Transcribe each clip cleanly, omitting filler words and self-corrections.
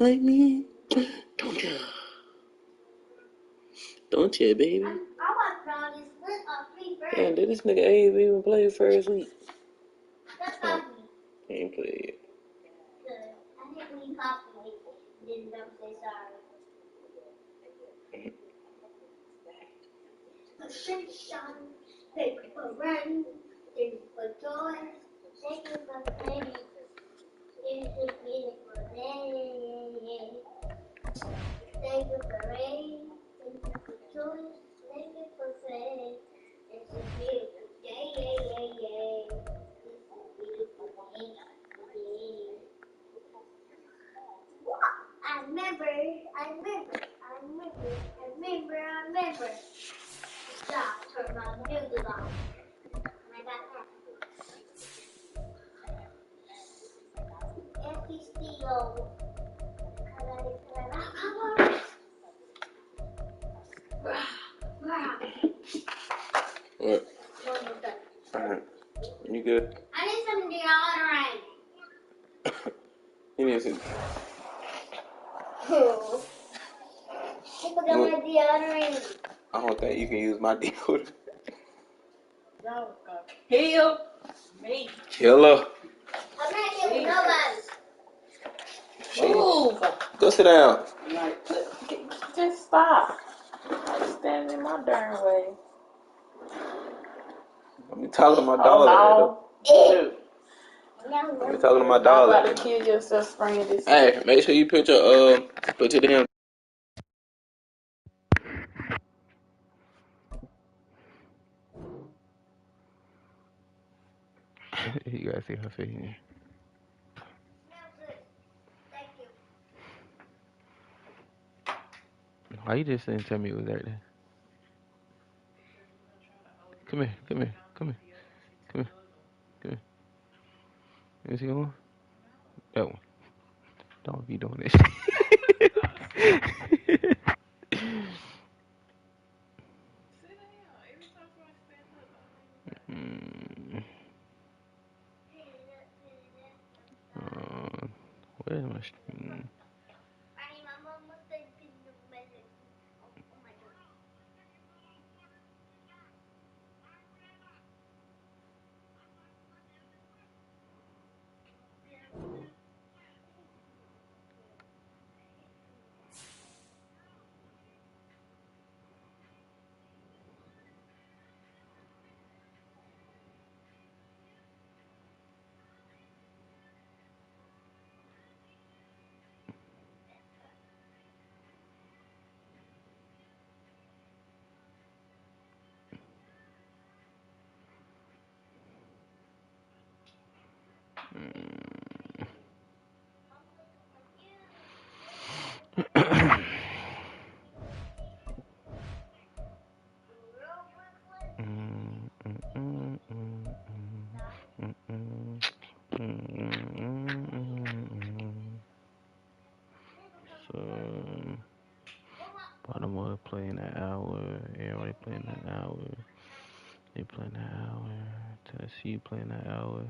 like me. Don't ya? Don't ya, baby? Damn, did this nigga Abe even play first week? Oh, he ain't played yet. I think when you copy it, don't say sorry. Sunshine, paper for rain, things for joy, thank you for pain, things for beautiful day. Thank you for rain, thank you for joy, thank you for faith. It's a beautiful day, It's a beautiful day. I remember. Yeah, turn my music off. And I got that. FPCO. What? Alright. You good? I need some deodorant. You need some. I forgot my deodorant. I don't think you can use my deodorant. Y'all gonna kill me. Killer. I'm not killing nobody. Move. Go sit down. Like, just stop. I'm standing in my darn way. I'm talking to my dog. Oh, no. I'm talking to my dog. I'm about to kill yourself spraying this. Hey, make sure you put your put your damn. You gotta see her face. Thank you. Why you just didn't tell me it was right there? Come here, come here, come here, come here, come here. You see one? That one. Don't be doing that shit. Mm. Where's my stream? So, Baltimore playing an hour. Everybody playing an hour. They playing an hour. Tennessee playing an hour.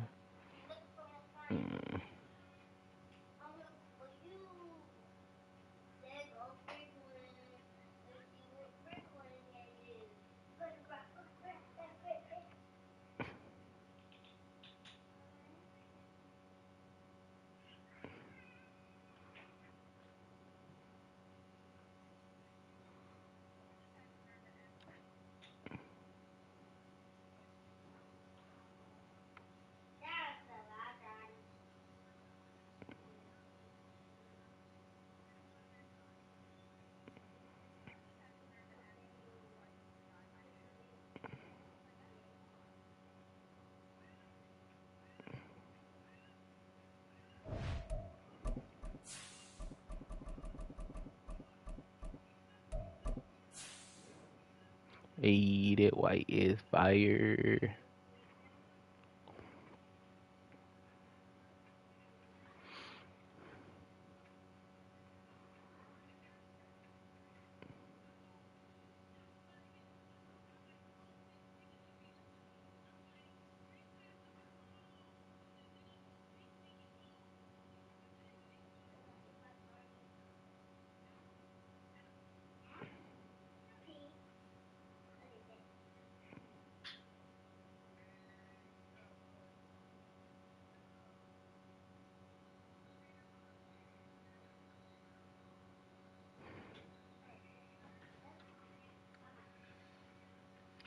Hey, that white is fire.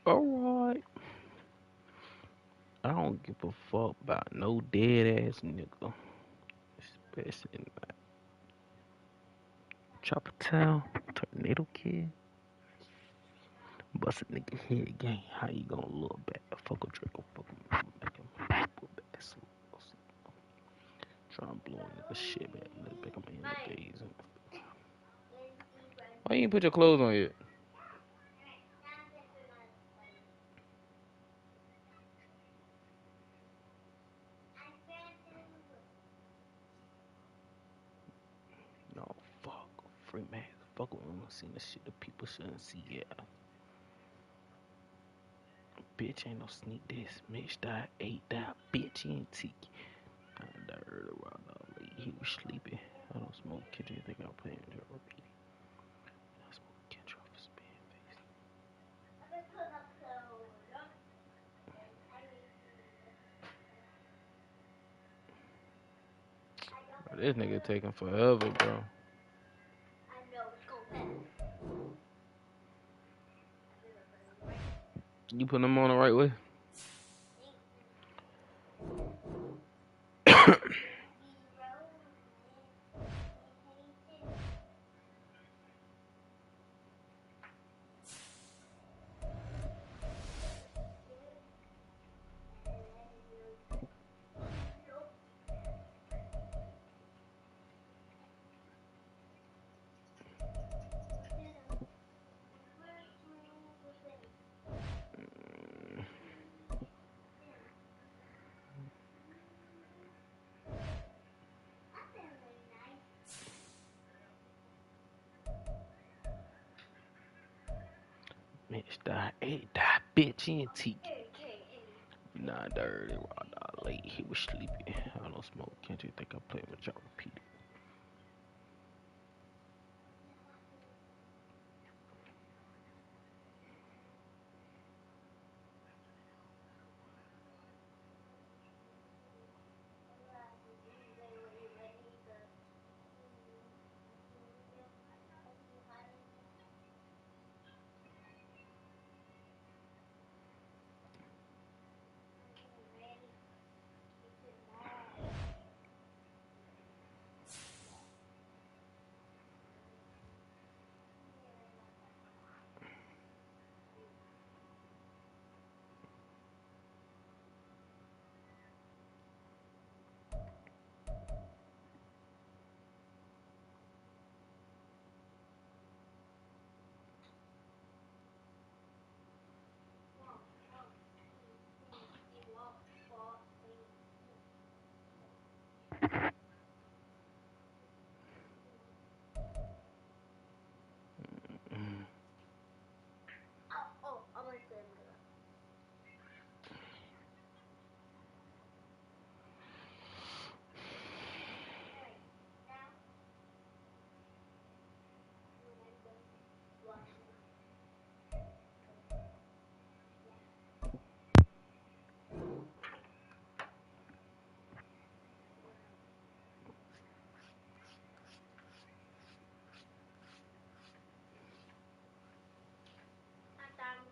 Alright. I don't give a fuck about no dead ass nigga. Especially in my Chopper Town, Tornado Kid. Bust a nigga head gang. How you gonna look back? Fuck a Draco, fuck him. Make him whoop ass. Try and blow a nigga shit back. Look back on my end days. Why you ain't put your clothes on yet? No, fuck. Free man. Fuck with him. Seen the shit the people shouldn't see yet. Bitch ain't no sneak this. Mitch died, 8 died. Bitch, he ain't tiki. I died early while late. He was sleeping. I don't smoke kitchen. Think I'm playing to repeat. I smoke kitchen off his bed face. Bro, this nigga taking forever, bro. You putting them on the right way? Mitch died, 8 died. Bitch, he ain't tiki. Nah, dirty raw dog late. He was sleepy. I don't smoke. Can't you think I play with y'all repeat?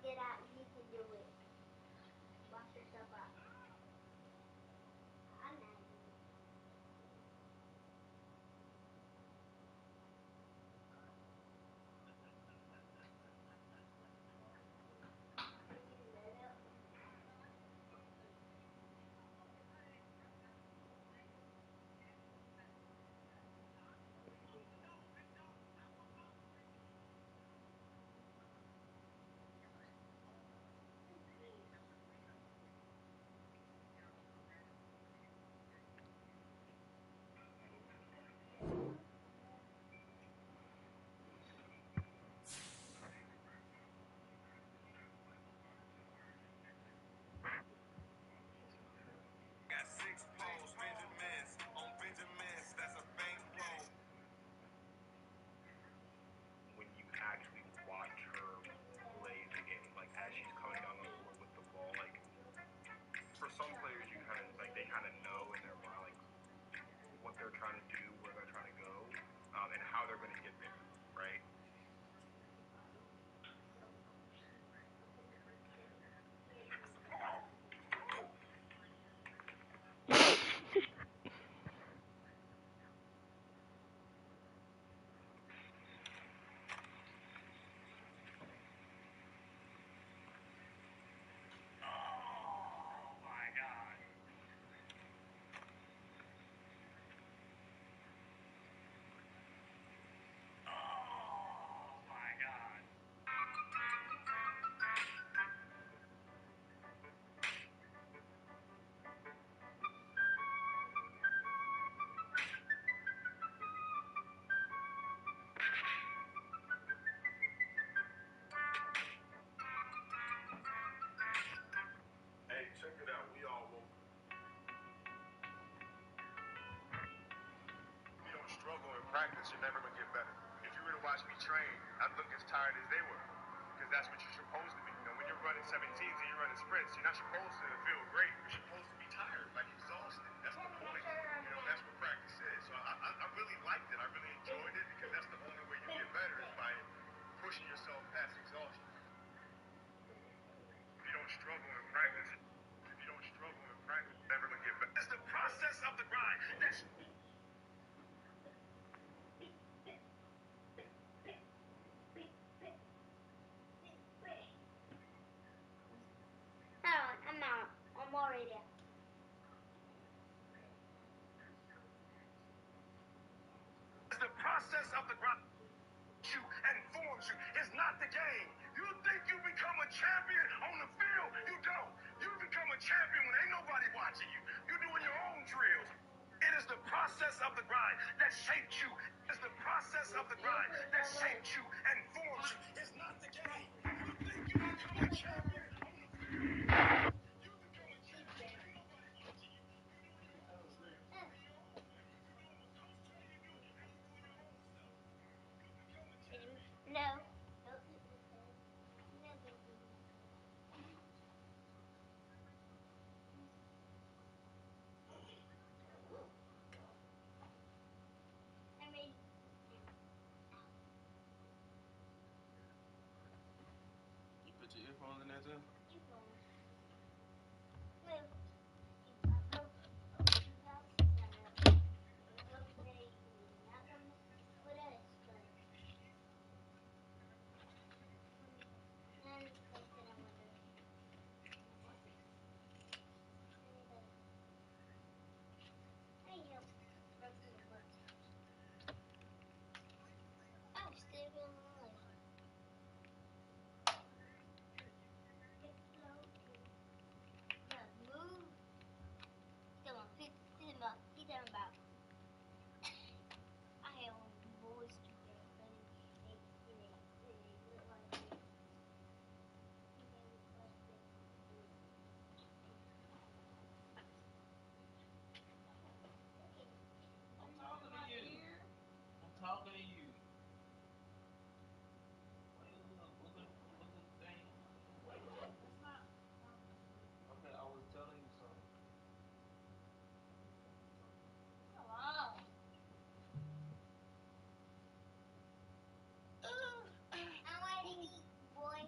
Get out, you can do it. Wash yourself up. I'm not doing it. you're never going to get better. If you were to watch me train, I'd look as tired as they were. Because that's what you're supposed to be. You know, when you're running 17s and you're running sprints, you're not supposed to feel great. You're supposed to be tired, like exhausted. That's the point. You know, that's what practice is. So I really liked it. I really enjoyed it because that's the only way you get better is by pushing yourself past exhaustion. If you don't struggle in practice, you're never going to get better. It's the process of the grind. That's I'm out. I'm already there. the process of the grind. You and forms you. It's not the game. You think you become a champion on the field? You don't. You become a champion when ain't nobody watching you. You're doing your own drills. It is the process of the grind that shaped you. It's the process of the grind that shaped you and forms you. It's not the game. You think you become a champion on the field? You become a champion. Ain't nobody watching you. You're doing your own drills. Everything you doing with coach training you, and you doing your own stuff. You become a champion. No. You put your earphones in there too? I'm still alive. Move. Come on, he's talking about. I have one voice to get ready. I'm talking to you. I'm talking to you. What's the thing? Okay, I was telling you something. I'm ready to eat, boy.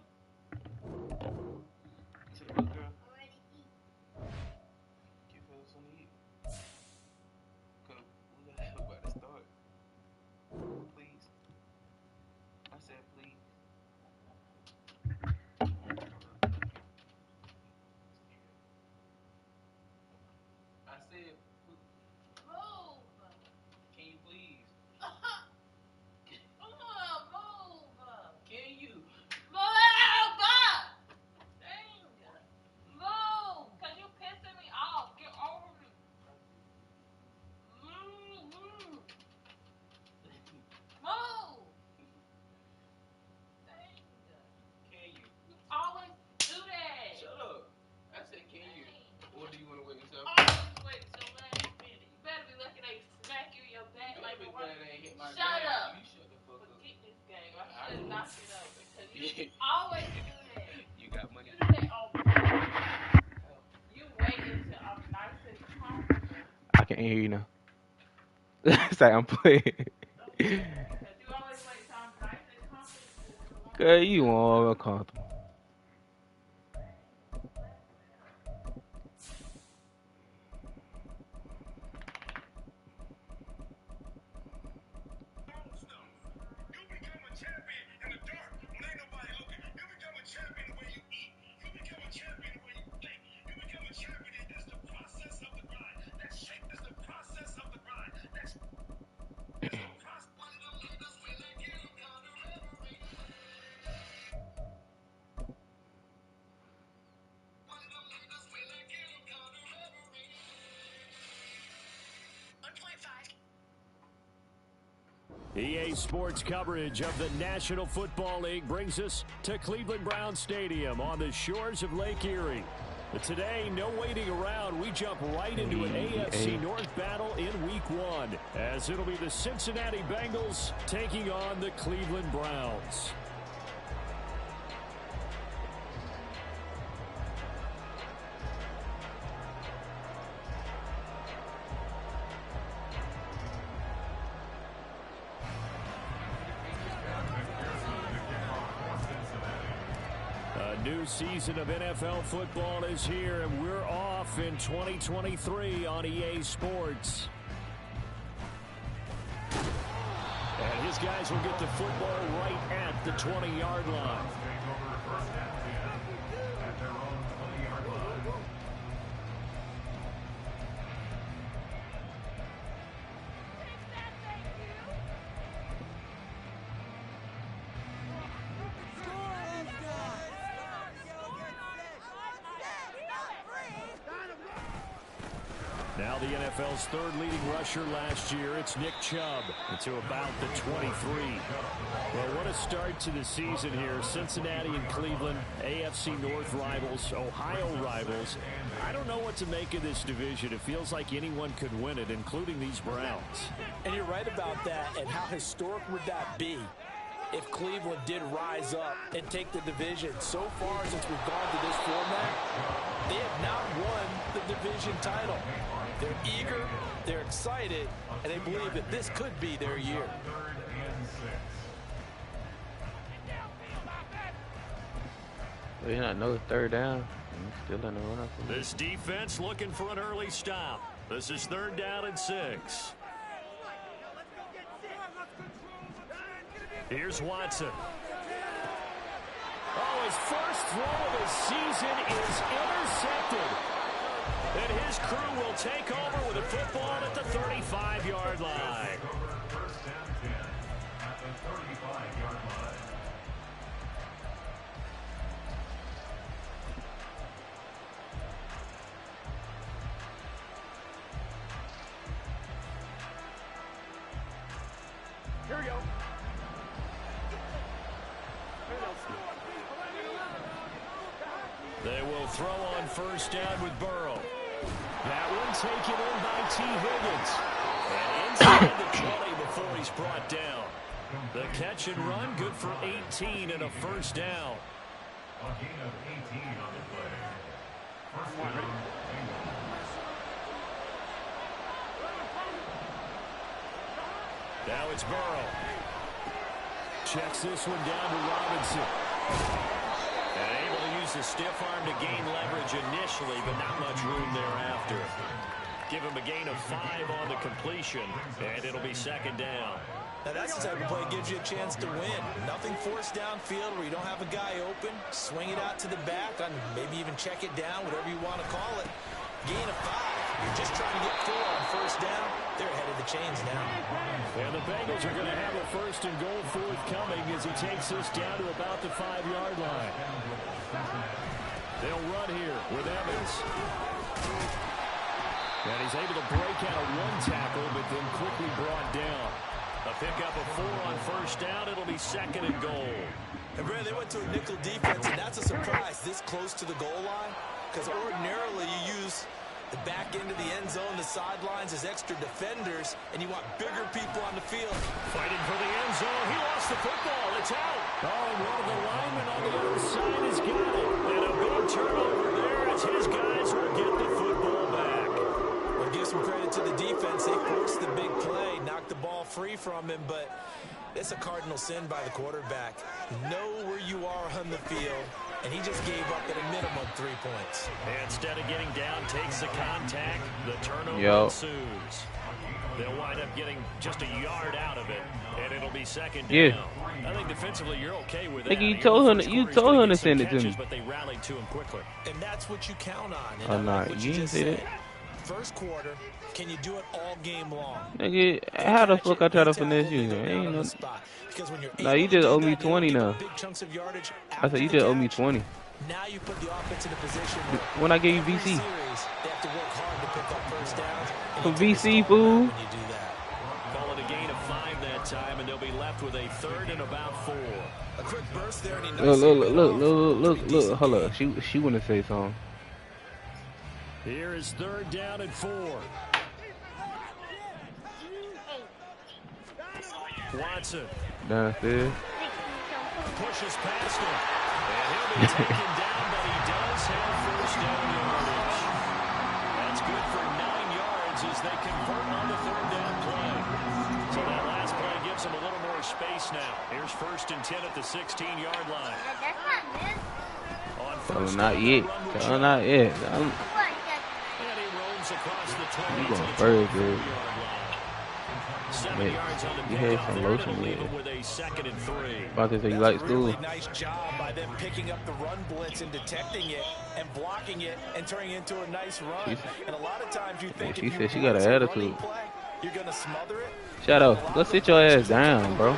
You said what, girl? I'm ready to eat. Give us something to eat. Cause we about to start. Please. I said please. I said Move. can you please? Move. Can you? Move. Dang. Move. Cause you pissing me off. Get over me. I see. Move. Dang. Can you? You always do that. Shut up. I said can you? Or do you want to wait until Always wait till last minute. You better be lucky they smack you in your back like you a better hit my Shut game. up. You shut the fuck up. Forget this game. I should have knocked it over because you always do that. You got money? You do that on purpose. Hell. You wait until I'm nice and comfortable. I can't hear you now. Say I'm playing. Okay. Because you always wait till I'm nice and comfortable. Girl, you all uncomfortable. You become a champion in the dark when ain't nobody looking. You become a champion the way you eat. You become a champion the way you think. You become a champion. It's the process of the grind. That shape is the process of the grind. That's the process. One of them leaders when they get them kind of reverie. One of them leaders when they get them kind of reverie. 1.5. EA Sports coverage of the National Football League brings us to Cleveland Brown Stadium on the shores of Lake Erie. But today, no waiting around. We jump right into an AFC North battle in Week 1, as it'll be the Cincinnati Bengals taking on the Cleveland Browns. New season of NFL football is here, and we're off in 2023 on EA Sports. And his guys will get the football right at the 20-yard line. Now the NFL's third leading rusher last year, it's Nick Chubb, to about the 23. Well, what a start to the season here. Cincinnati and Cleveland, AFC North rivals, Ohio rivals. I don't know what to make of this division. It feels like anyone could win it, including these Browns. And you're right about that, and how historic would that be if Cleveland did rise up and take the division? So far since we've gone to this format, they have not won the division title. They're eager, they're excited, and they believe that this could be their year. There's not no third down. Still don't know what I'm This defense looking for an early stop. This is 3rd down and 6. Here's Watson. Oh, his first throw of the season is intercepted. And his crew will take over with a football at the 35-yard line. Here we go. They will throw on 1st down with Burrow. That one taken in by T. Higgins. And inside the 20 before he's brought down. The catch and run, good for 18 and a 1st down. A gain of 18 on the play. 1st down. Now it's Burrow. Checks this one down to Robinson. And able to use the stiff arm to gain leverage initially, but not much room thereafter. Give him a gain of 5 on the completion, and it'll be 2nd down. Now that's the type of play that gives you a chance to win. Nothing forced downfield where you don't have a guy open. Swing it out to the back, and maybe even check it down, whatever you want to call it. Gain of 5. You're just trying to get 4 on 1st down. They're ahead of the chains now. And the Bengals are going to have a 1st and goal forthcoming as he takes this down to about the 5-yard line. They'll run here with Evans. And he's able to break out of 1 tackle, but then quickly brought down. A pickup of 4 on 1st down. It'll be 2nd and goal. And Brad, they went to a nickel defense, and that's a surprise this close to the goal line, because ordinarily you use the back end of the end zone, the sidelines as extra defenders, and you want bigger people on the field. Fighting for the end zone. He lost the football. It's out. Oh, and one of the linemen on the other side has got it. And a big turnover there as his guys will get the football back. Well, give some credit to the defense. They forced the big play, knocked the ball free from him, but it's a cardinal sin by the quarterback. Know where you are on the field, and he just gave up at a minimum 3 points. And instead of getting down, takes the contact. The turnover ensues. They'll wind up getting just a yard out of it, and it'll be 2nd down. I think defensively you're okay with that. You told him to send it to me. But they rallied to him quickly. And that's what you count on. And Oh, no, you didn't say that. First quarter, can you do it all game long? Nigga, how the fuck I try to finesse you? Ain't no. Nah, you just owe me 20 now. I said you just owe me 20. Now you put the offense in a position When I gave you VC. they have to work hard to pick up 1st downs. For VC, fool. When you do that. Call it a gain of 5 that time, and they'll be left with a 3rd and about 4. A quick burst there, and he Look. Hold up. She wanna say something. Here is 3rd down and 4. Watson. Downstairs. Pushes past him. And he'll be taken down, but he does have 1st down yardage. That's good for 9 yards as they convert on the 3rd down play. So that last play gives them a little more space now. Here's 1st and 10 at the 16-yard line. On first Not yet. Not yet. and he roams across the 20 You to going the further, 23 dude. yard line. 7 Wait, yards on the you play. had some They're lotion gonna leave in. them with a 2nd and 3. About to say you That's like a school. really nice job by them picking up the run blitz and detecting it and blocking it and turning it into a nice run. And a lot of times you think she if said you she got an blitz a running attitude. play, you're going to smother it. Shut up. Go sit your ass down, bro.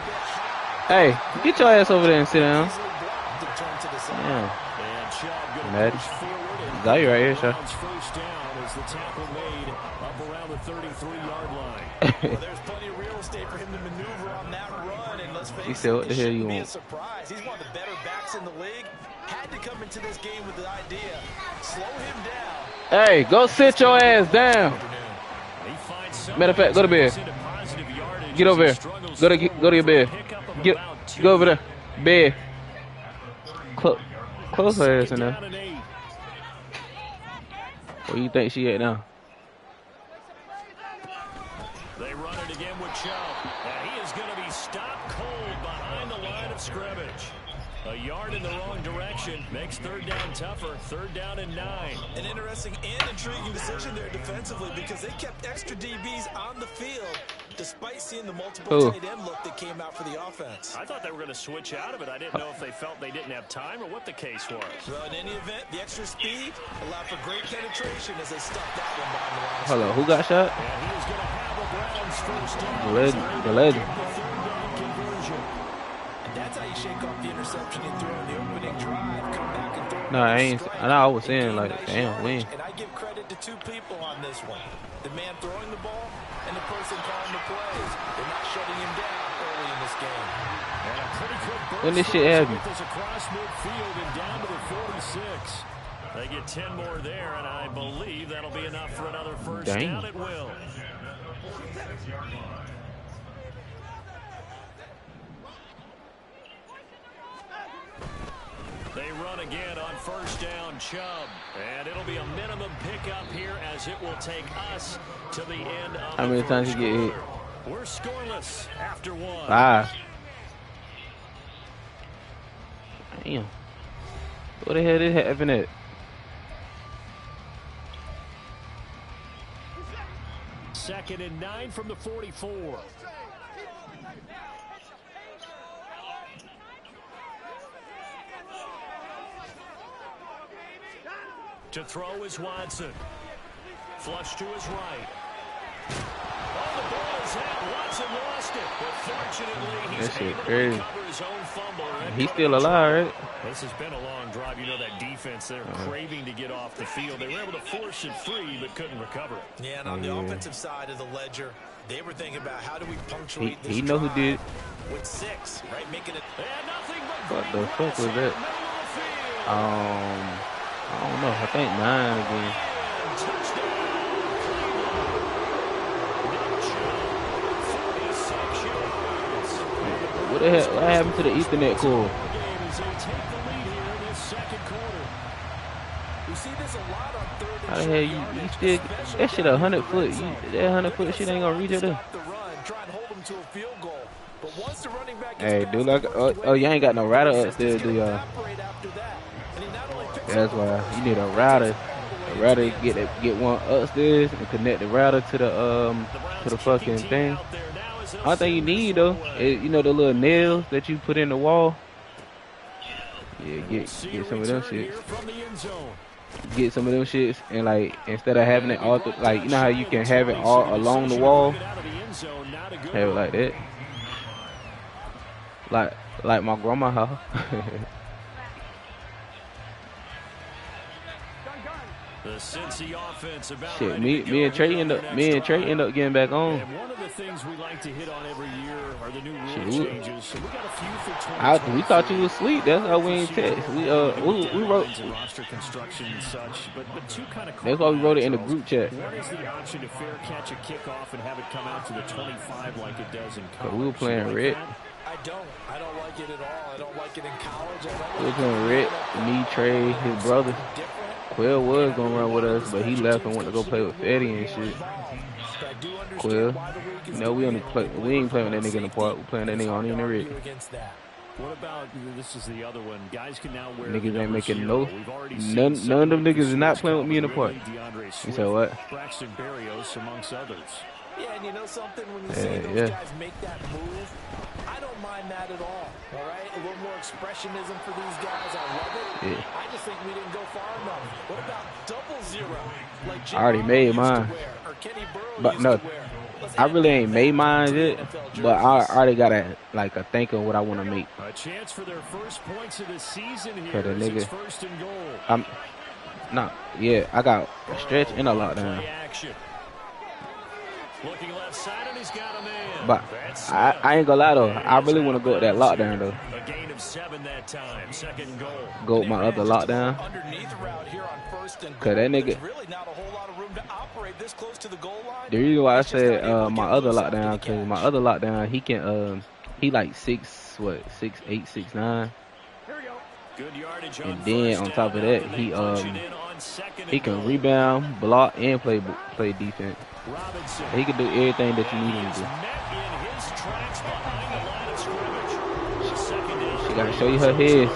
Hey, get your ass over there and sit down. Easily blocked and turn to the side. Yeah. And Chubb gonna Madden. push forward and Got you right here, sir. Browns 1st down as the tackle made up around the 33-yard line. Well, there's plenty of real estate for him to maneuver on that run, and let's face He it, said, what the it hell shouldn't you be a want? surprise. He's one of the better backs in the league. Had to come into this game with the idea, slow him down. Hey, go sit your ass down. He finds some Matter of fact, go to bed. ways into positive yardage Get as over he here. struggles Go to forward your for a bed. pickup of Get about 2. go over there. Bed. Close her ass in 2nd there. down and 8. Where you think she at now? They run it again with Chubb. And he is going to be stopped cold behind the line of scrimmage. A yard in the wrong direction makes 3rd down tougher. 3rd down and 9. An interesting and intriguing decision there defensively because they kept extra DBs on the field despite seeing the multiple tight end look that came out for the offense. I thought they were going to switch out of it. I didn't know if they felt they didn't have time or what the case was. Well, in any event, the extra speed allowed for great penetration as they stuffed that one behind the line. Hold on, who got shot? And he is going to have a Browns 1st down. The legend. The legend. The 3rd down conversion. And that's how you shake off the interception and throw in the opening drive, come back and throw. No, I ain't. I know I was saying like, damn, win. And I give credit to 2 people on this one: the man throwing the ball and the person calling the plays. They're not shutting him down early in this game. And a pretty quick burst. When this shit happen? This across midfield and down to the 46. They get 10 more there, and I believe that'll be enough for another 1st Dang. down. It will. They run again on 1st down, Chubb. And it'll be a minimum pickup here as it will take us to the end of How many times you get hit? We're scoreless after 1. 5. Damn. What the hell did happen at? Second and 9 from the 44. To throw is Watson. Flush to his right. Oh, the ball is out. Watson lost it. But fortunately, he's That shit able crazy. to recover his own fumble. And He's put still it in alive, right? This has been a long drive. You know that defense, they're craving to get off the field. They were able to force it free, but couldn't recover it. Yeah, and on the offensive side of the ledger, they were thinking about how do we punctuate this He know who drive did. with 6, right? Making it. And nothing but What the fuck was that? I don't know. I think 9 again. What the hell? What happened to the Ethernet cord? How the hell you still that shit 100 foot? That 100 foot shit ain't gonna reach it there. Hey, dude, like oh, you ain't got no router upstairs, do y'all? That's why you need a router. A router get one upstairs and connect the router to the fucking thing. All thing you need though is, you know, the little nails that you put in the wall. Yeah, get some of them shits. Get some of them shits, and like instead of having it all like, you know how you can have it all along the wall, have it like that. Like my grandma house. The Cincy offense about Shit, ready to me and go Trey here end on up their me and next Trey drive. end up getting back on. And one of the things we like to hit on every year are the new rule Shit, changes. So we got a few for 2023. we thought you was asleep. That's how we ain't text. We wrote. And roster construction and such, but two kind of. That's why we wrote it in the group chat. One is the option to fair catch a kickoff and have it come out to the 25 like it does in college. We were playing red. I don't like it at all. I don't like it in college. We were playing red. Me, Trey, his brother. Quill was gonna run with us, but he left and went to go play with Fetty and shit. Quill, you know we ain't playing with that nigga in the park. We playing that nigga on in the red. What about this? Is the other one? Guys can now wear. Niggas ain't making no. None of them niggas is not playing with me in the park. You said what? Braxton Berrios, amongst others. Yeah, and you know something? When you see those guys make that move, I don't mind that at all. All right, a little more expressionism for these guys. I love it. Yeah. I just think we didn't go far enough. What about double zero? Like I already made mine. But no, I really ain't made mine yet. But I already got a think of what I want to make. A chance for their first points of the season here. For the nigga. First and goal. I got a stretch and a lockdown. Looking left side and he's got a man. But I ain't gonna lie though. I really want to go with that lockdown though. A gain of 7 that time. Second goal. Go with my other lockdown. Cause that nigga. The reason why I said my other lockdown, cause my other lockdown he can he like 6'8", 6'9". And then on top of that he can rebound, block, and play defense. He can do everything that you need him to do. She gotta show you her head.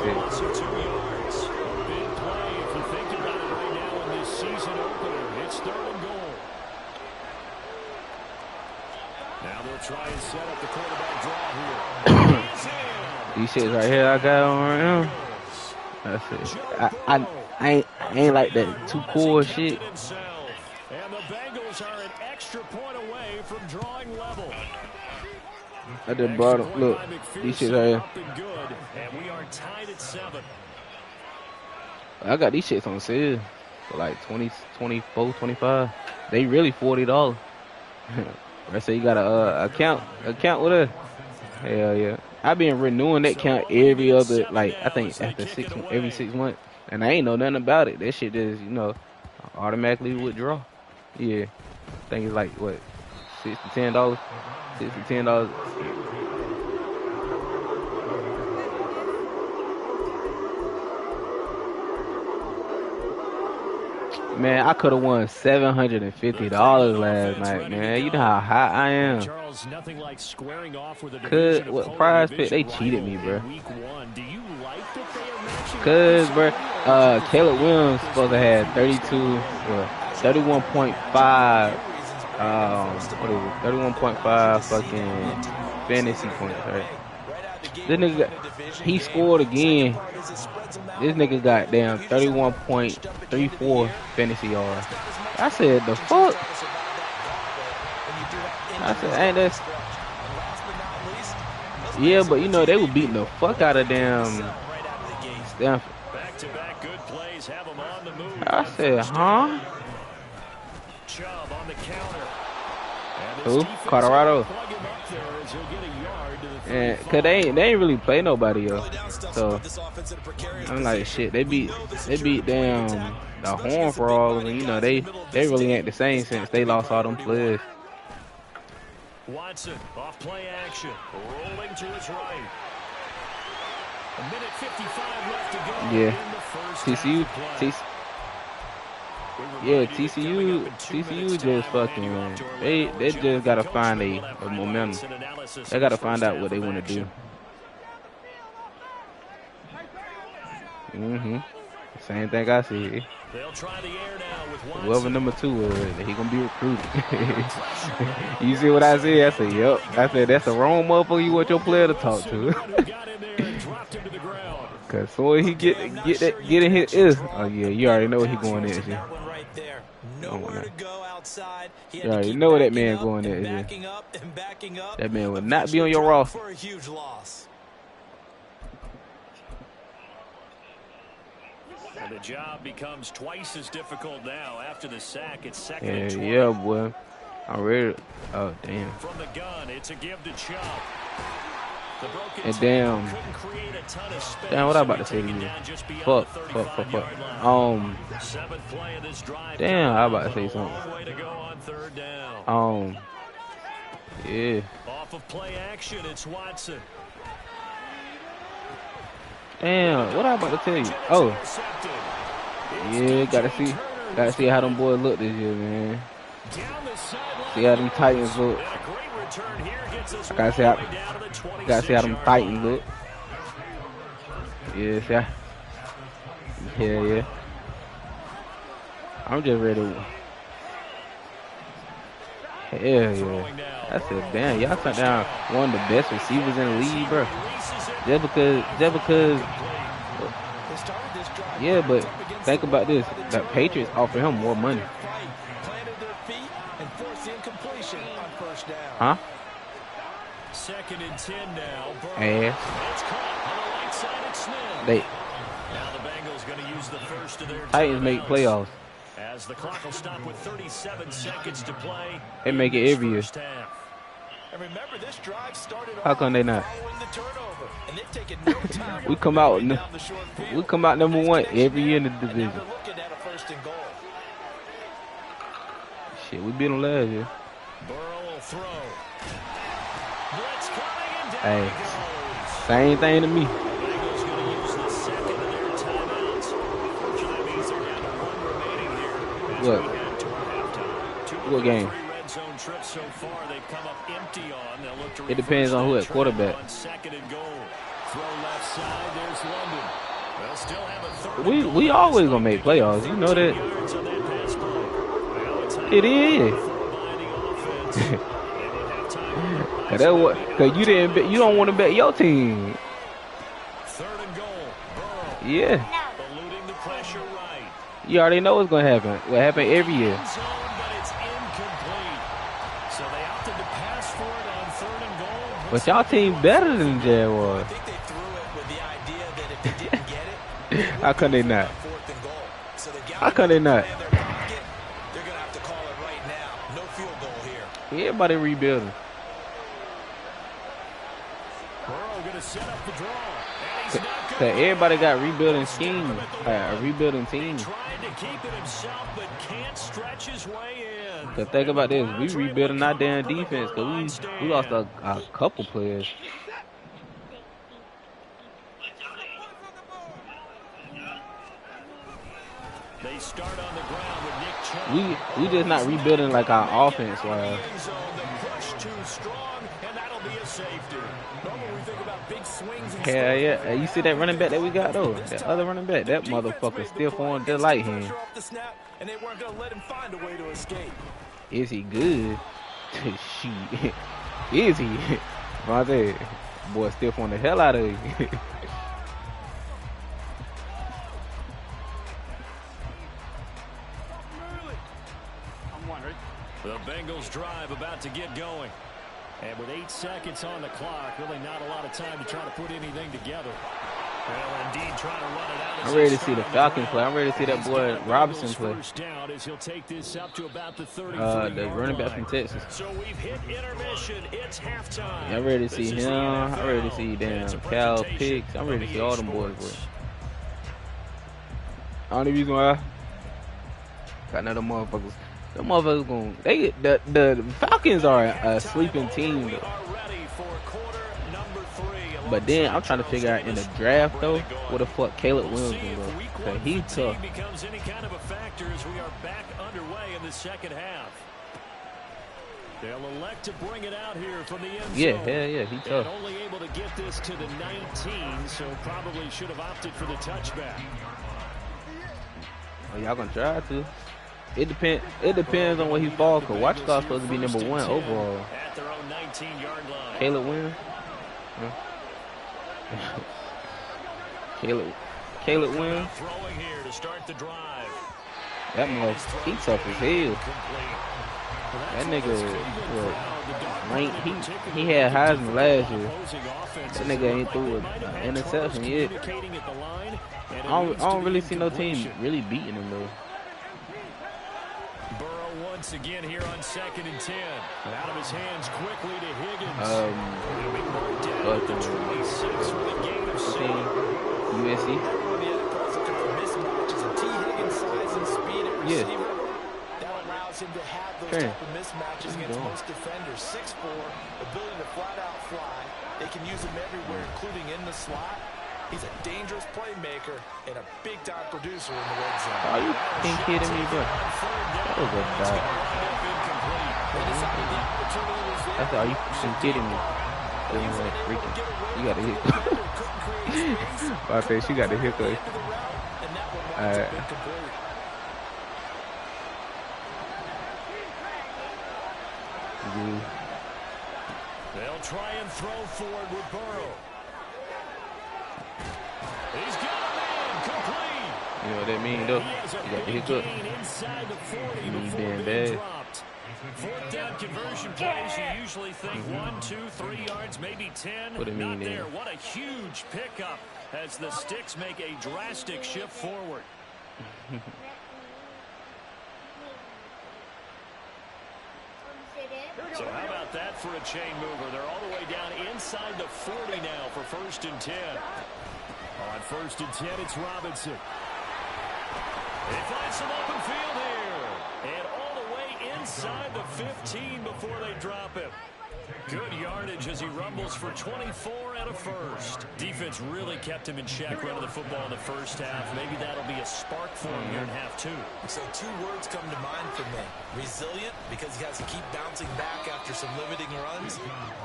Now they'll try and set up the quarterback draw here. These shits right here I got on right now. That's it. I ain't like that too cool shit. And the Bengals are an extra point away from drawing level. I just brought them. Look, these shits right here. And we are tied at 7. I got these shits on sale for like 20, 24, 25. They really $40. I say you got a account with us. Hell yeah. I've been renewing that account every other, I think after every 6 months. And I ain't know nothing about it. That shit just, automatically withdraw. Yeah. I think it's like, what, $6 to $10? $6 to $10. Man, I could have won $750 last night, man. You know how hot I am. What prize pit? They cheated me, bro. Cause, bro, Caleb Williams supposed to have 31.5. What is it? 31.5 fucking fantasy points, right? This nigga, he scored again. This nigga got damn 31.34 fantasy yards. I said, the fuck? I said, ain't that? Yeah, but they were beating the fuck out of damn Stanford. I said, huh? Who? Colorado. And cause they ain't really play nobody else. So I'm like, shit, they beat damn the Horn Frogs, and they really ain't the same since they lost all them players. Watson off play action, rolling to his right. A minute 55 left to go. Yeah, TCU just fucking, they just gotta find a momentum. They gotta find out what they want to do. Same thing I see. They'll try the air now with whoever number 2 is, he gonna be recruited. You see what I said? I said, yep. I said, that's the wrong motherfucker you want your player to talk to. Cause so he get in his ears. Oh yeah, you already know he going there. Nowhere to go outside. You already know that man going there. That man would not be on your roster. And the job becomes twice as difficult now after the sack. It's second Yeah, and 20. yeah, boy. I'm ready. Oh, damn. From the gun, it's a give to Chubb. The broken And tackle damn. couldn't create a ton of space. Damn, what I about to so say to taken you? down just beyond Fuck, the fuck, fuck, 35-yard fuck. line. Seventh play of this drive. Damn, I about to but say a something. long way to go on third down. Yeah. Off of play action, it's Watson. Damn, what I about to tell you? Oh, yeah, gotta see how them boys look this year, man. See how them Titans look. Gotta see how them Titans look. Yeah, see how, yeah. I'm just ready to. Hell yeah. I said, damn, y'all sent down one of the best receivers in the league, bro. Just because. Yeah, but think about this. The Patriots offer him more money. Huh? Second and 10 now. Ass. It's caught on the right side at Smith. They Now the Bengals going to use the first of their Titans make playoffs. As the clock will stop with 37 seconds to play. They make it every year. And remember, this drive started How come they not? following the turnover, and they've taken no time We come out. down the short field. We come out number one every year in the And now division. they're looking at a first and goal. Shit, we beat them last year. Burrow will throw. Blitz coming and down Hey, he goes. same thing to me. Bengals going to use the second of their timeouts. Fortunately, means they're down to one remaining here as What? we head toward halftime. Two What game? three red zone trips so far. They've come up empty on. They'll look to It depends on who reverse at that quarterback. trend on second and goal. Throw left side. There's London. They'll still have a third. We always gonna make playoffs. You know that. Yards on that pass play. Well, it's It is. by the offense. They didn't have time. Cause that what? Cause you didn't bet. You don't want to bet your team. Third and goal. Burrow Yeah. eluding the pressure right. You already know what's gonna happen. What happen every year. End zone, but it's incomplete. So they opted to pass for it on third and goal. But y'all team better than the Jaguars. I think they threw it with the idea that if they didn't get it, How come they not? fourth and goal. So they got How come they not? in their pocket. They're gonna have to call it right now. No field goal here. Everybody rebuilding. Burrow going to set up the draw. And he's not Cause good. everybody got rebuilding scheme, a rebuilding team. Trying to keep it himself, but can't stretch his way in. Cause think about this, we rebuilding our damn defense. Cause we lost a couple players. They start on the ground with Nick Chubb. We just not rebuilding like our offense. Wise. End zone, the push too strong, and that'll be a safety. Normally we think about big swings and Hell yeah. Hey, you see that running back that we got though? That other running back, that motherfucker still throwing the light hand. off the snap, and they weren't gonna let him find a way to escape. Is he good? Shit. Is he? Vontae, boy, still throwing the hell out of you. The Bengals drive about to get going. And with 8 seconds on the clock, really not a lot of time to try to put anything together. Well, indeed, trying to run it out. I'm ready to see the Falcons play. I'm ready to see that boy Robinson play. First down as he'll take this up to about the 33 The running back from Texas. So we've hit intermission. It's halftime. Yeah, I'm ready to see This is him. the I'm ready to NFL, see and damn it's a Cal presentation Pitts. I'm ready to of see all EA them boys play. Sports. Only reason why got another motherfuckers. The motherfuckers going the Falcons are a sleeping team We though. are ready for quarter number 3. But then I'm trying to figure out in the draft though, where the fuck Caleb We'll Williams see gonna if go. week 'Cause one he fatigue tough. becomes any kind of a factor as we are back underway in the second half. They'll elect to bring it out here from the end zone. Yeah, hell yeah, he tough. And only able to get this to the 19, so probably should have opted for the touchback. Oh, y'all gonna try to. It depends on where he falls. Cause Watchdogg's supposed to be number 1 overall. At their own 19-yard line. Caleb Williams. Caleb Williams. Throwing here to start the drive. That motherfucker, he tough as hell. That nigga, what, ranked, he had Heisman last year. That nigga ain't threw an interception yet. I don't really see no team really beating him though. Burrow once again here on 2nd and 10. Out of his hands quickly to Higgins. He'll be marked down at the 26 with a gain of 6. USC. Yeah. That allows him to have those type of mismatches against most defenders. 6'4", ability to flat out fly. They can use him everywhere, including in the slot. He's a dangerous playmaker and a big-time producer in the red zone. Are you fucking kidding me, bro? That was a dot. That's are you fucking kidding me? Freaking, you got a hiccup. My face, you got a hiccup. Alright. They'll try and throw forward with Burrow. He's got a man complete. You know what that mean, though? You got the hiccup. You being bad. 4th down conversion plays, you usually think 1, 2, 3 yards, maybe 10. What do you mean Not there. then? What a huge pickup as the Sticks make a drastic shift forward. So how about that for a chain mover? They're all the way down inside the 40 now for 1st and 10. On 1st and 10, it's Robinson. They find some open field here. And all the way inside the 15 before they drop him. Good yardage as he rumbles for 24 and a first. Defense really kept him in check running the football in the first half. Maybe that'll be a spark for him here in half 2. So 2 words come to mind for me. Resilient, because he has to keep bouncing back after some limiting runs.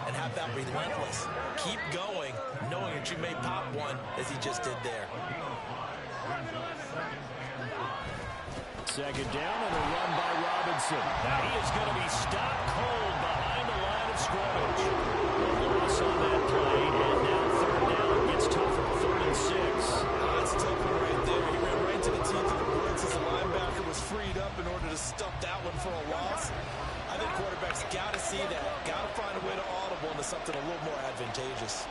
And how about relentless? Keep going, knowing that you may pop one as he just did there. 2nd down and a run by Robinson. Now he is going to be stopped cold behind the line of scrimmage. A loss on that play, and now 3rd down gets tougher. 3rd and 6. That's a tough one right there. He ran right to the teeth of the blitz as the linebacker was freed up in order to stuff that one for a loss. I think quarterbacks got to see that. Got to find a way to audible into something a little more advantageous.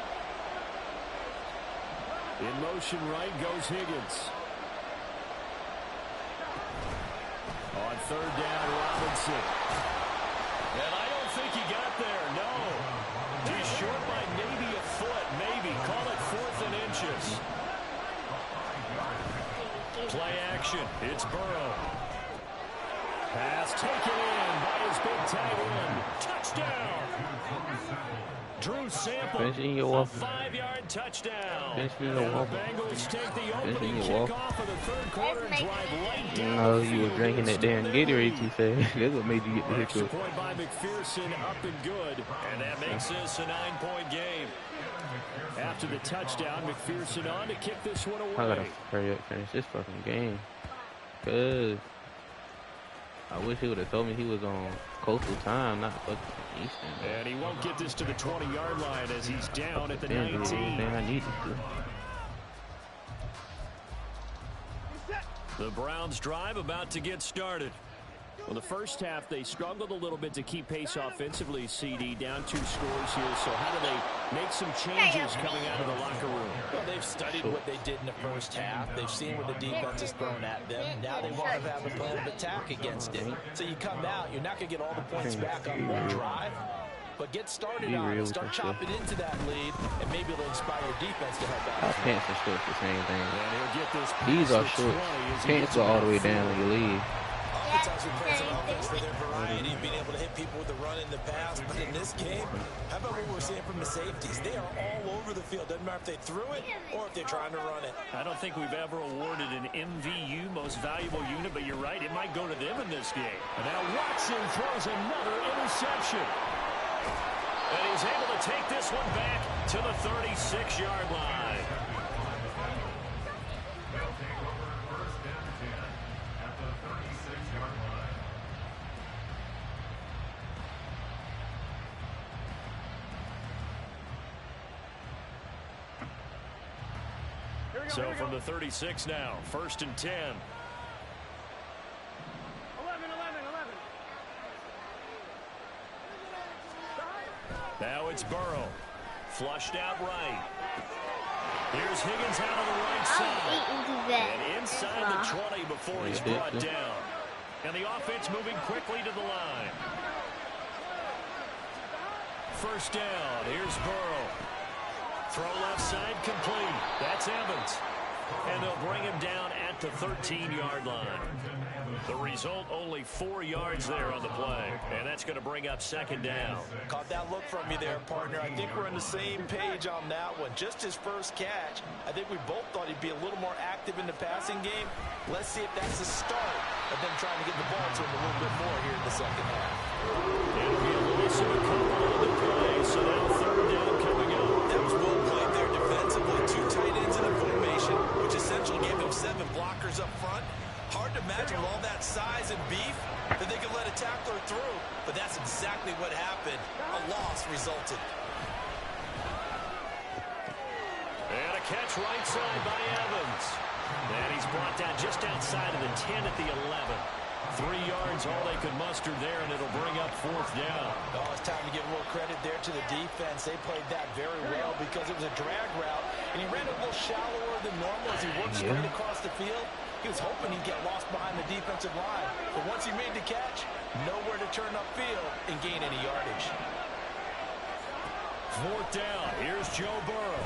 In motion right goes Higgins. On 3rd down, Robinson. And I don't think he got there, no. He's short by maybe a foot, maybe. Call it 4th and inches. Play action. It's Burrow. Pass taken in by his big tight end. Touchdown. Drew Sample, a 5-yard touchdown. And the Bengals take the opening kickoff of the 3rd quarter and drive right down. No, you were drinking that damn Gatorade too fast. That's what made you get the Extra hiccup. point by McPherson, up and good. And that makes this a 9-point game. After the touchdown, McPherson on to kick this one away. I gotta hurry up, finish this fucking game. Cause I wish he would have told me he was on coastal time, not fucking Eastern. And he won't get this to the 20-yard line as he's down at the Damn, 19. I need to. The Browns drive about to get started. Well, the first half, they struggled a little bit to keep pace offensively, CD, down 2 scores here. So how do they make some changes coming out of the locker room? Well, they've studied what they did in the first half. They've seen what the defense has thrown at them. Now they want to have a plan of attack against it. So you come out, you're not going to get all the points back on one drive. But get started on it. Start chopping into that lead, and maybe it'll inspire your defense to help out. Pants and shorts, the same thing. These are short. Pants go all the way down when you leave. Oftentimes we praise an offense for their variety, being able to hit people with the run in the pass. But in this game, how about what we're seeing from the safeties? They are all over the field. Doesn't matter if they threw it or if they're trying to run it. I don't think we've ever awarded an MVU, most valuable unit, but you're right, it might go to them in this game. And now Watson throws another interception. And he's able to take this one back to the 36-yard line. So from the 36 now, 1st and 10. Burrow. Flushed out right. Here's Higgins out on the right side. And inside the 20 before he's brought down. And the offense moving quickly to the line. First down. Here's Burrow. Throw left side complete. That's Evans. And they'll bring him down at the 13-yard line. The result, only 4 yards there on the play. And that's going to bring up second down. Caught that look from you there, partner. I think we're on the same page on that one. Just his first catch. I think we both thought he'd be a little more active in the passing game. Let's see if that's the start of them trying to get the ball to him a little bit more here in the second half. It'll be a loss of a couple on the play. So now third down coming up. That was well played there defensively. 2 tight ends in a formation, which essentially gave them 7 blockers up front. Hard to imagine with all that size and beef that they could let a tackler through, but that's exactly what happened. A loss resulted. And a catch right side by Evans. And he's brought down just outside of the 10 at the 11. 3 yards, all they could muster there, and it'll bring up fourth down. Oh, it's time to give a little credit there to the defense. They played that very well because it was a drag route, and he ran a little shallower than normal as he worked straight across the field. He was hoping he'd get lost behind the defensive line, but once he made the catch, nowhere to turn upfield and gain any yardage. Fourth down. Here's Joe Burrow.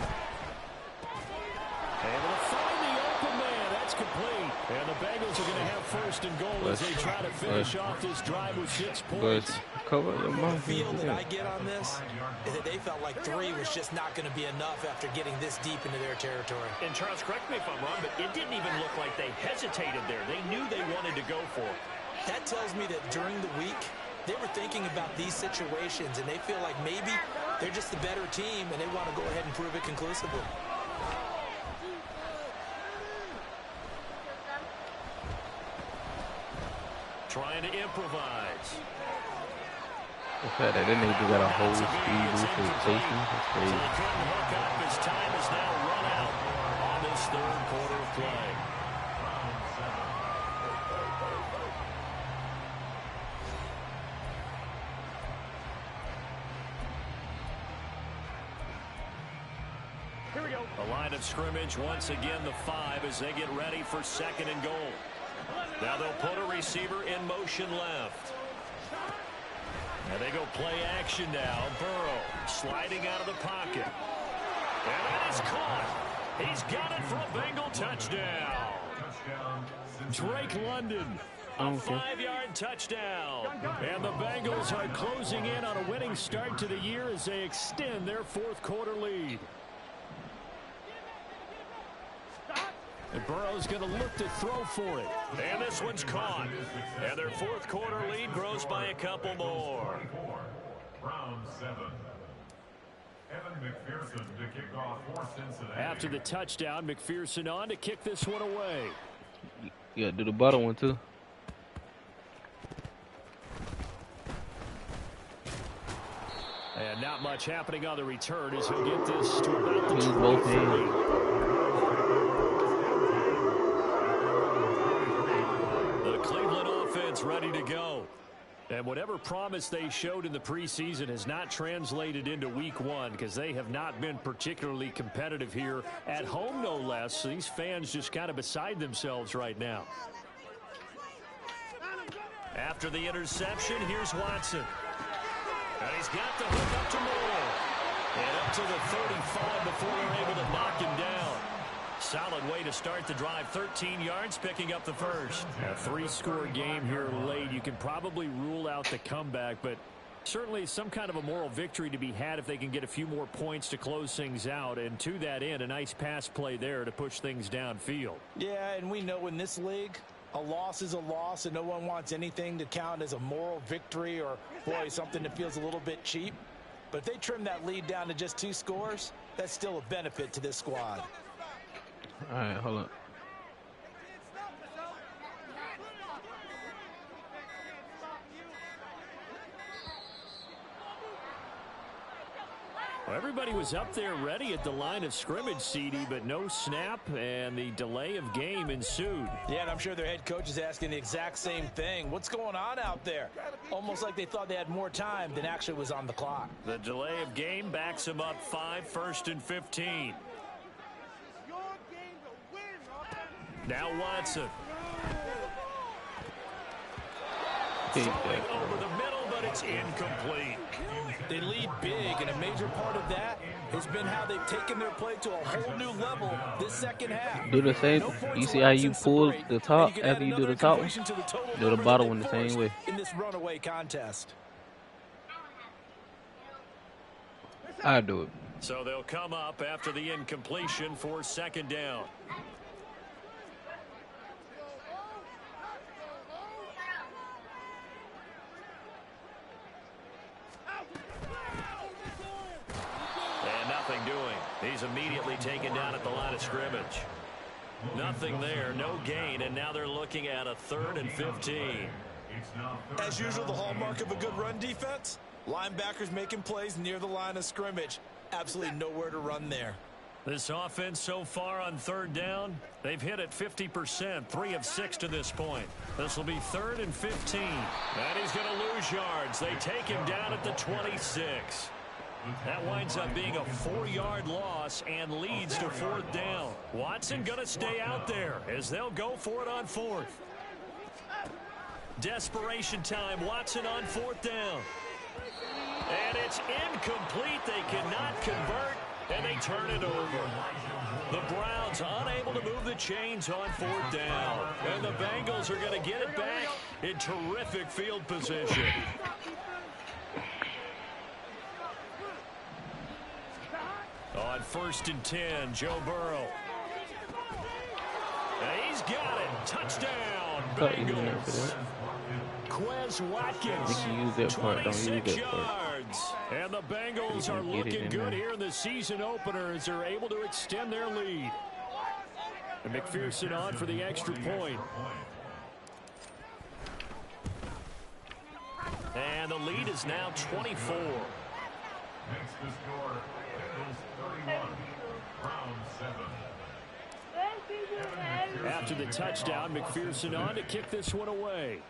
Able to find the open man. That's complete. And the Bengals are going to have first and goal as they try to finish off this drive with 6 points. Cover your mouth. The feel that I get on this is that they felt like 3 was just not going to be enough after getting this deep into their territory. And Charles, correct me if I'm wrong, but it didn't even look like they hesitated there. They knew they wanted to go for it. That tells me that during the week, they were thinking about these situations, and they feel like maybe they're just the better team, and they want to go ahead and prove it conclusively. Trying to improvise. The fact that they need to get a whole speed boost for safety, that's crazy. He couldn't hook up. His time is now run out on this third quarter of play. Here we go. A line of scrimmage once again, the 5 as they get ready for second and goal. Now they'll put a receiver in motion left. And they go play action now. Burrow sliding out of the pocket. And that is caught. He's got it for a Bengal touchdown. Drake London, a 5-yard touchdown. And the Bengals are closing in on a winning start to the year as they extend their fourth quarter lead. And Burrow's going to look to throw for it. And this one's caught. And their fourth quarter lead grows by a couple more. Round 7. Evan McPherson to kick off for Cincinnati. After the touchdown, McPherson on to kick this one away. You got to do the bottom one, too. And not much happening on the return as he'll get this to about the 23. Both hands. Ready to go. And whatever promise they showed in the preseason has not translated into week 1 because they have not been particularly competitive here at home, no less. So these fans just kind of beside themselves right now. After the interception, here's Watson. And he's got the hook up to Moore. And up to the 35 before they're able to knock him down. Solid way to start the drive. 13 yards, picking up the first. A 3-score game here late. You can probably rule out the comeback, but certainly some kind of a moral victory to be had if they can get a few more points to close things out. And to that end, a nice pass play there to push things downfield. Yeah, and we know in this league, a loss is a loss, and no one wants anything to count as a moral victory or, boy, something that feels a little bit cheap. But if they trim that lead down to just 2 scores, that's still a benefit to this squad. All right, hold on. Well, everybody was up there ready at the line of scrimmage, CD, but no snap, and the delay of game ensued. Yeah, and I'm sure their head coach is asking the exact same thing. What's going on out there? Almost like they thought they had more time than actually was on the clock. The delay of game backs them up 5, 1st and 15. Now Watson. Throwing over the middle, but it's incomplete. They lead big, and a major part of that has been how they've taken their play to a whole new level this second half. Do the same. You see how you pull the top after you do the top one? Do the bottom one the same way. In this runaway contest. I do it. So they'll come up after the incompletion for 2nd down. He's immediately taken down at the line of scrimmage. Nothing there, no gain, and now they're looking at a 3rd and 15. As usual, the hallmark of a good run defense, linebackers making plays near the line of scrimmage. Absolutely nowhere to run there. This offense so far on 3rd down, they've hit it 50%, 3 of 6 to this point. This will be 3rd and 15. And he's going to lose yards. They take him down at the 26. That winds up being a 4-yard loss and leads to 4th down. Watson going to stay out there as they'll go for it on 4th. Desperation time. Watson on 4th down. And it's incomplete. They cannot convert, and they turn it over. The Browns unable to move the chains on 4th down. And the Bengals are going to get it back in terrific field position. On 1st and 10, Joe Burrow. And he's got it. Touchdown, Bengals. Quez Watkins, 26 yards. And the Bengals are looking good here in the season opener as they're able to extend their lead. And McPherson on for the extra point. And the lead is now 24. Makes the score Bengals 31, Browns 7. After the touchdown, McPherson on to kick this one away.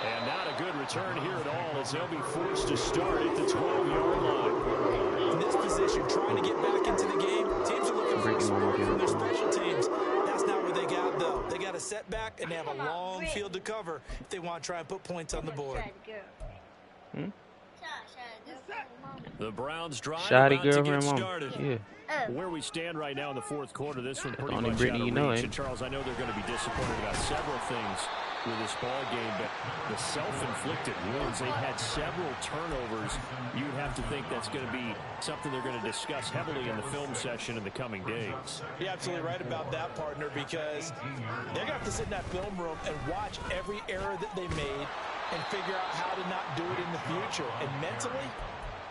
And not a good return here at all as they'll be forced to start at the 12-yard line. In this position, trying to get back into the game, teams are looking for a spark from their special teams. That's not what they got, though. They got a setback, and they have a long field to cover if they want to try and put points on the board. The Browns drive Shoddy about to girl get for started. Yeah. Where we stand right now in the 4th quarter, this one pretty Only much Brittany out of you know, reach. eh? And Charles, I know they're going to be disappointed about several things with this ball game, but the self-inflicted wounds, they've had several turnovers. You'd have to think that's going to be something they're going to discuss heavily in the film session in the coming days. You're absolutely right about that, partner, because they're going to have to sit in that film room and watch every error that they made and figure out how to not do it in the future. And mentally,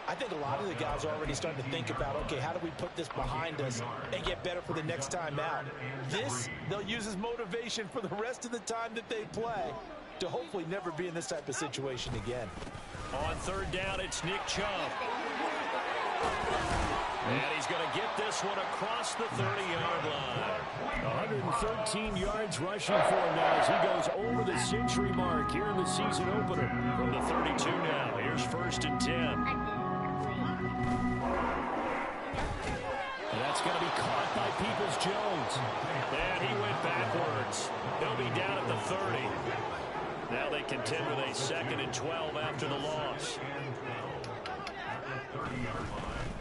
I think a lot of the guys are already starting to think about, okay, how do we put this behind us and get better for the next time out? This, they'll use as motivation for the rest of the time that they play to hopefully never be in this type of situation again. On 3rd down, it's Nick Chubb. And he's going to get this one across the 30-yard line. 113 yards rushing for him now as he goes over the century mark here in the season opener. From the 32 now, here's 1st and 10. That's going to be caught by Peoples-Jones. And he went backwards. They'll be down at the 30. Now they contend with a 2nd and 12 after the loss.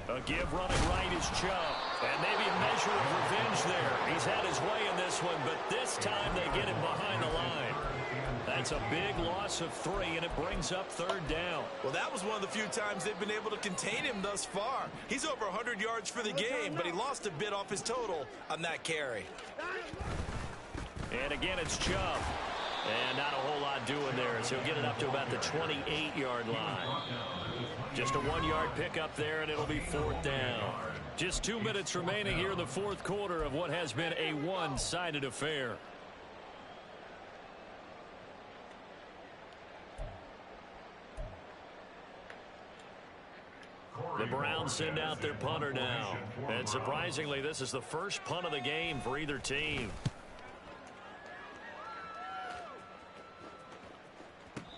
A give running right is Chubb. And maybe a measure of revenge there. He's had his way in this one, but this time they get him behind the line. That's a big loss of 3, and it brings up 3rd down. Well, that was one of the few times they've been able to contain him thus far. He's over 100 yards for the game, but he lost a bit off his total on that carry. And again, it's Chubb. And not a whole lot doing there as he'll get it up to about the 28-yard line. Just a 1-yard pickup there, and it'll be 4th down. Just 2 minutes remaining here in the 4th quarter of what has been a one-sided affair. The Browns send out their punter now. And surprisingly, this is the first punt of the game for either team.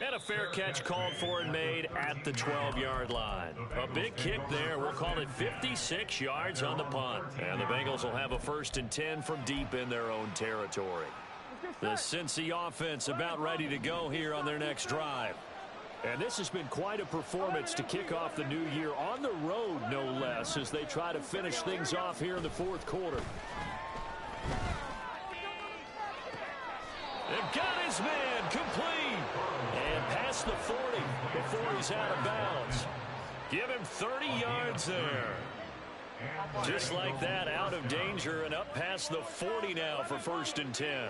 And a fair catch called for and made at the 12-yard line. A big kick there. We'll call it 56 yards on the punt. And the Bengals will have a 1st and 10 from deep in their own territory. The Cincy offense about ready to go here on their next drive. And this has been quite a performance to kick off the new year on the road, no less, as they try to finish things off here in the 4th quarter. They've got his man complete. And past the 40 before he's out of bounds. Give him 30 yards there. Just like that, out of danger and up past the 40 now for 1st and 10.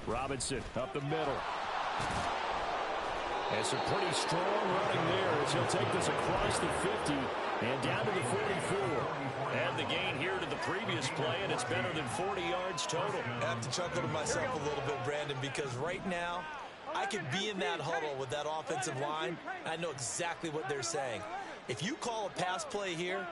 Robinson up the middle. And some pretty strong running there as he'll take this across the 50 and down to the 44. And the gain here to the previous play, and it's better than 40 yards total. I have to chuckle to myself a little bit, Brandon, because right now I could be in that huddle with that offensive line. I know exactly what they're saying. If you call a pass play here,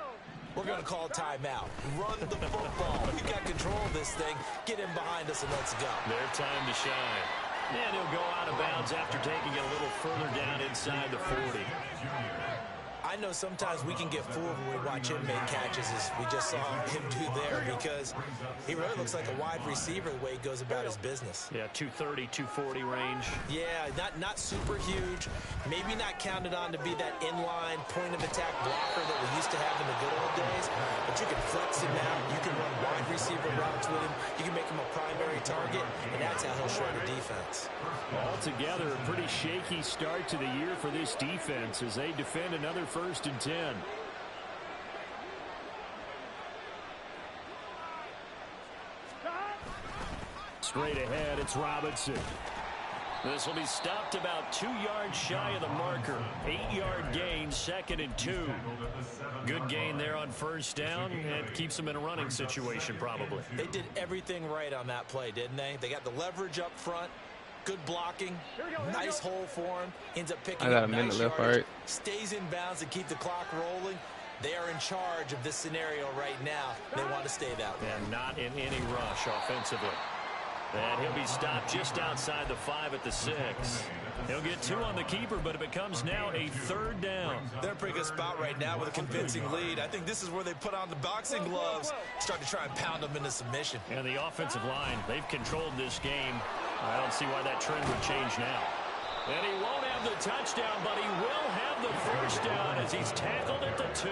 we're going to call a timeout. Run the football. We've got control of this thing. Get in behind us and let's go. Their time to shine. And he'll go out of bounds after taking it a little further down inside the 40. I know sometimes we can get fooled when we watch him make catches, as we just saw him do there, because he really looks like a wide receiver the way he goes about his business. Yeah, 230, 240 range. Yeah, not super huge. Maybe not counted on to be that inline point-of-attack blocker that we used to have in the good old days, but you can flex him out. You can run wide receiver routes with him. You can make him a primary target, and that's how he'll shred a defense. Altogether, a pretty shaky start to the year for this defense as they defend another 1st and 10. Straight ahead, it's Robinson. This will be stopped about 2 yards shy of the marker. 8-yard gain, 2nd and 2. Good gain there on 1st down, and keeps them in a running situation probably. They did everything right on that play, didn't they? They got the leverage up front. Good blocking, nice hole for him, ends up picking up nice yardage, stays in bounds to keep the clock rolling. They are in charge of this scenario right now. They want to stay that way. And not in any rush offensively. And he'll be stopped just outside the 5 at the 6. He'll get 2 on the keeper, but it becomes now a 3rd down. They're in a pretty good spot right now with a convincing lead. I think this is where they put on the boxing gloves, start to try and pound them into submission. And the offensive line, they've controlled this game. I don't see why that trend would change now. And he won't have the touchdown, but he will have the 1st down as he's tackled at the 2.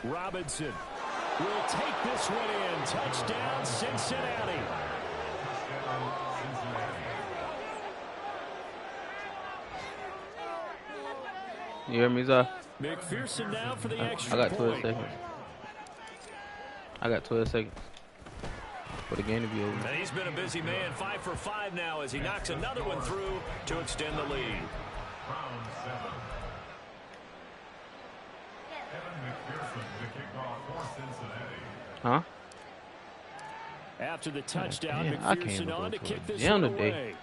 Robinson will take this one in. Touchdown, Cincinnati. You hear me, Zah? McPherson now for the extra I got 12 point. seconds. I got 12 seconds for the game to be over. And he's been a busy man, 5 for 5 now as he knocks another one through to extend the lead. Huh? After the touchdown, Man, I can't even McPherson on go to to kick a this gym one today. away.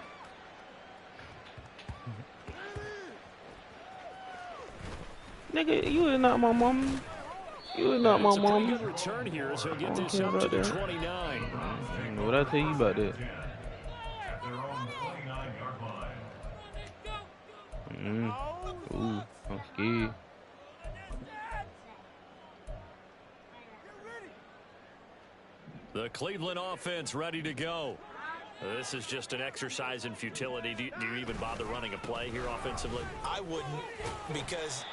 Nigga, you is not my mom. You is not my It's a pretty mom. good return here, so get don't this care up to about the that. 29. What I tell you about that? Ooh, I'm scared. The Cleveland offense ready to go. This is just an exercise in futility. Do you even bother running a play here offensively? I wouldn't, because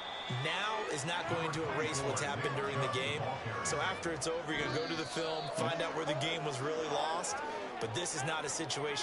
now is not going to erase what's happened during the game. So after it's over, you're going to go to the film, find out where the game was really lost. But this is not a situation